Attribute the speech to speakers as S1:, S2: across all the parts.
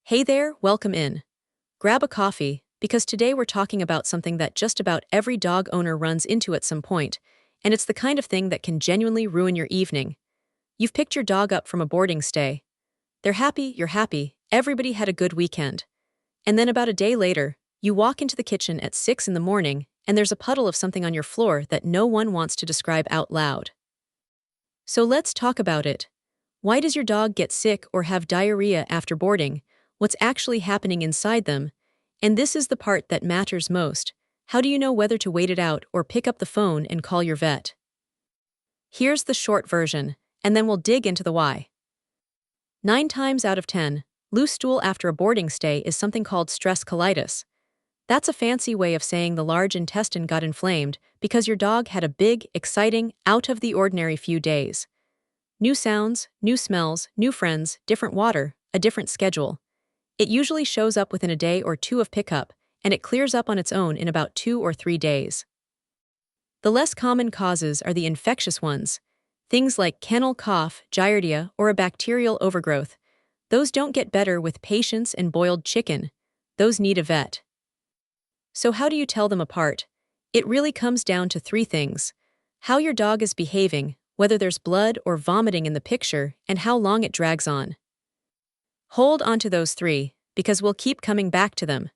S1: Hey there, welcome in. Grab a coffee, because today we're talking about something that just about every dog owner runs into at some point, and it's the kind of thing that can genuinely ruin your evening. You've picked your dog up from a boarding stay. They're happy, you're happy, everybody had a good weekend. And then about a day later, you walk into the kitchen at 6 in the morning, and there's a puddle of something on your floor that no one wants to describe out loud. So let's talk about it. Why does your dog get sick or have diarrhea after boarding? What's actually happening inside them? And this is the part that matters most. How do you know whether to wait it out or pick up the phone and call your vet? Here's the short version, and then we'll dig into the why. 9 times out of 10, loose stool after a boarding stay is something called stress colitis. That's a fancy way of saying the large intestine got inflamed because your dog had a big, exciting, out-of-the-ordinary few days. New sounds, new smells, new friends, different water, a different schedule. It usually shows up within a day or two of pickup, and it clears up on its own in about 2 or 3 days. The less common causes are the infectious ones. Things like kennel cough, Diarrhea, or a bacterial overgrowth. Those don't get better with patience and boiled chicken. Those need a vet. So how do you tell them apart? It really comes down to 3 things. How your dog is behaving, whether there's blood or vomiting in the picture, and how long it drags on. Hold on to those 3, because we'll keep coming back to them.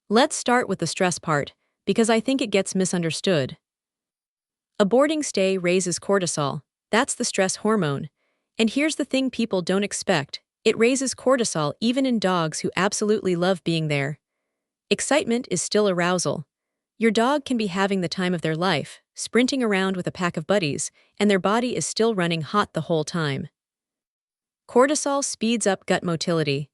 S1: Let's start with the stress part, because I think it gets misunderstood. A boarding stay raises cortisol. That's the stress hormone. And here's the thing people don't expect. It raises cortisol even in dogs who absolutely love being there. Excitement is still arousal. Your dog can be having the time of their life, sprinting around with a pack of buddies, and their body is still running hot the whole time. Cortisol speeds up gut motility.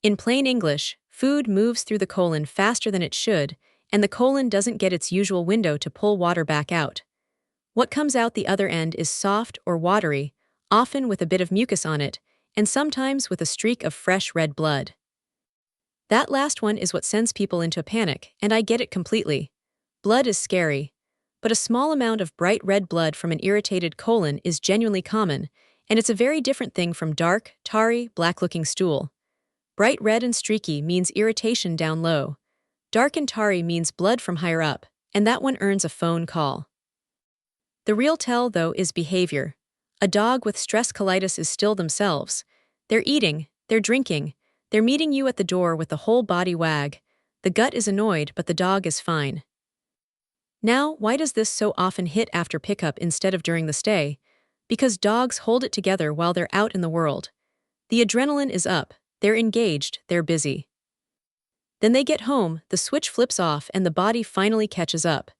S1: In plain English, food moves through the colon faster than it should, and the colon doesn't get its usual window to pull water back out. What comes out the other end is soft or watery, often with a bit of mucus on it, and sometimes with a streak of fresh red blood. That last one is what sends people into a panic, and I get it completely. Blood is scary, but a small amount of bright red blood from an irritated colon is genuinely common, and it's a very different thing from dark, tarry, black-looking stool. Bright red and streaky means irritation down low. Dark and tarry means blood from higher up, and that one earns a phone call. The real tell, though, is behavior. A dog with stress colitis is still themselves. They're eating, they're drinking, they're meeting you at the door with the whole body wag. The gut is annoyed, but the dog is fine. Now, why does this so often hit after pickup instead of during the stay? Because dogs hold it together while they're out in the world. The adrenaline is up, they're engaged, they're busy. Then they get home, the switch flips off, and the body finally catches up.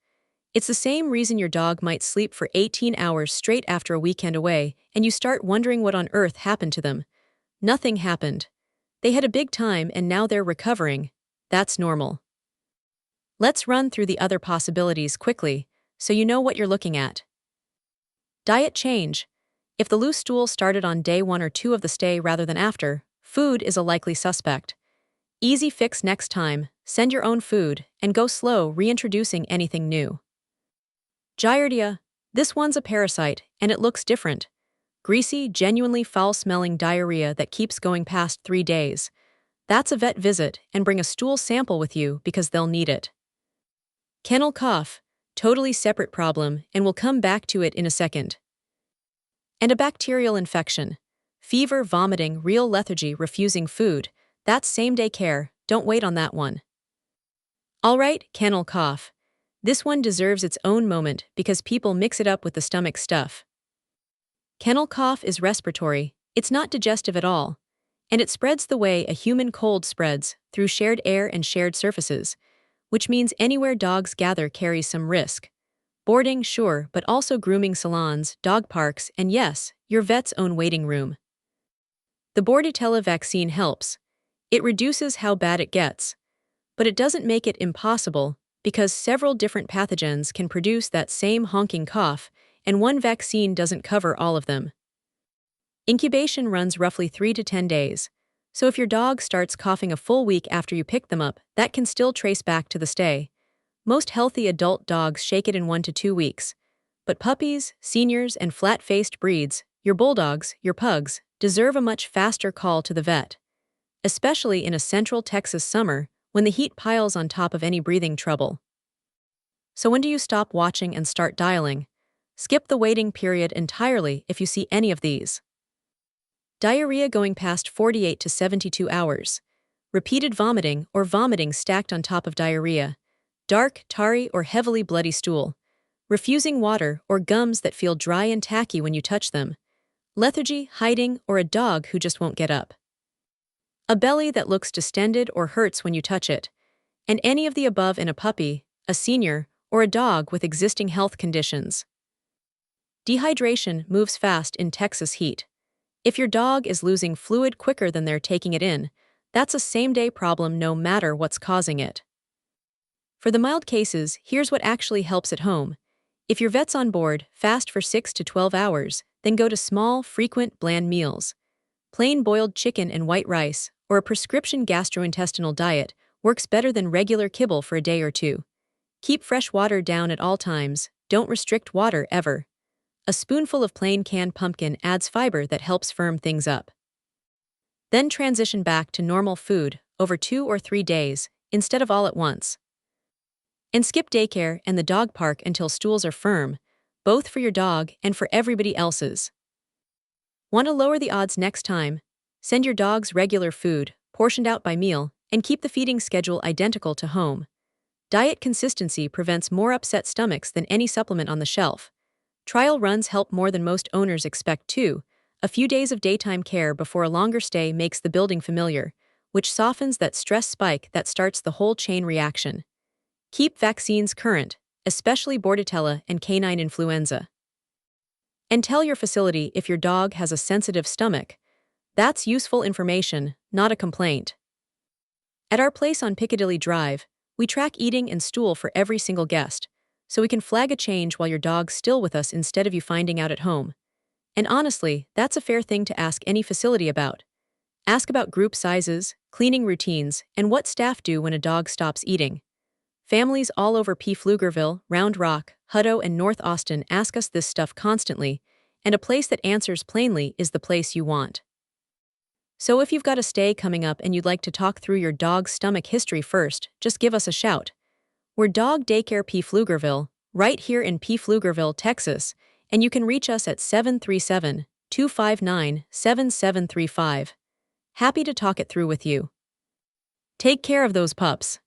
S1: It's the same reason your dog might sleep for 18 hours straight after a weekend away, and you start wondering what on earth happened to them. Nothing happened. They had a big time and now they're recovering. That's normal. Let's run through the other possibilities quickly, so you know what you're looking at. Diet change. If the loose stool started on day 1 or 2 of the stay rather than after, food is a likely suspect. Easy fix next time, send your own food, and go slow reintroducing anything new. Diarrhea. This one's a parasite, and it looks different. Greasy, genuinely foul-smelling diarrhea that keeps going past 3 days. That's a vet visit, and bring a stool sample with you because they'll need it. Kennel cough. Totally separate problem, and we'll come back to it in a second. And a bacterial infection. Fever, vomiting, real lethargy, refusing food. That's same-day care, don't wait on that one. Alright, kennel cough. This one deserves its own moment because people mix it up with the stomach stuff. Kennel cough is respiratory, it's not digestive at all. And it spreads the way a human cold spreads, through shared air and shared surfaces, which means anywhere dogs gather carries some risk. Boarding, sure, but also grooming salons, dog parks, and yes, your vet's own waiting room. The Bordetella vaccine helps. It reduces how bad it gets. But it doesn't make it impossible, because several different pathogens can produce that same honking cough, and one vaccine doesn't cover all of them. Incubation runs roughly 3 to 10 days. So if your dog starts coughing a full week after you pick them up, that can still trace back to the stay. Most healthy adult dogs shake it in 1 to 2 weeks. But puppies, seniors, and flat-faced breeds, your bulldogs, your pugs, deserve a much faster call to the vet. especially in a central Texas summer when the heat piles on top of any breathing trouble. So when do you stop watching and start dialing? Skip the waiting period entirely if you see any of these. Diarrhea going past 48 to 72 hours. Repeated vomiting or vomiting stacked on top of diarrhea. Dark, tarry, or heavily bloody stool. Refusing water or gums that feel dry and tacky when you touch them. Lethargy, hiding, or a dog who just won't get up. A belly that looks distended or hurts when you touch it. And any of the above in a puppy, a senior, or a dog with existing health conditions. Dehydration moves fast in Texas heat. If your dog is losing fluid quicker than they're taking it in, that's a same-day problem no matter what's causing it. For the mild cases, here's what actually helps at home. If your vet's on board, fast for 6 to 12 hours, then go to small, frequent, bland meals. Plain boiled chicken and white rice, or a prescription gastrointestinal diet, works better than regular kibble for a day or two. Keep fresh water down at all times, don't restrict water ever. A spoonful of plain canned pumpkin adds fiber that helps firm things up. Then transition back to normal food over 2 or 3 days, instead of all at once. And skip daycare and the dog park until stools are firm, both for your dog and for everybody else's. Want to lower the odds next time? Send your dog's regular food, portioned out by meal, and keep the feeding schedule identical to home. Diet consistency prevents more upset stomachs than any supplement on the shelf. Trial runs help more than most owners expect too. A few days of daytime care before a longer stay makes the building familiar, which softens that stress spike that starts the whole chain reaction. Keep vaccines current, especially Bordetella and canine influenza. And tell your facility if your dog has a sensitive stomach. That's useful information, not a complaint. At our place on Piccadilly Drive, we track eating and stool for every single guest, so we can flag a change while your dog's still with us instead of you finding out at home. And honestly, that's a fair thing to ask any facility about. Ask about group sizes, cleaning routines, and what staff do when a dog stops eating. Families all over Pflugerville, Round Rock, Hutto, and North Austin ask us this stuff constantly, and a place that answers plainly is the place you want. So if you've got a stay coming up and you'd like to talk through your dog's stomach history first, just give us a shout. We're Dog Daycare Pflugerville, right here in Pflugerville, Texas, and you can reach us at 737-259-7735. Happy to talk it through with you. Take care of those pups.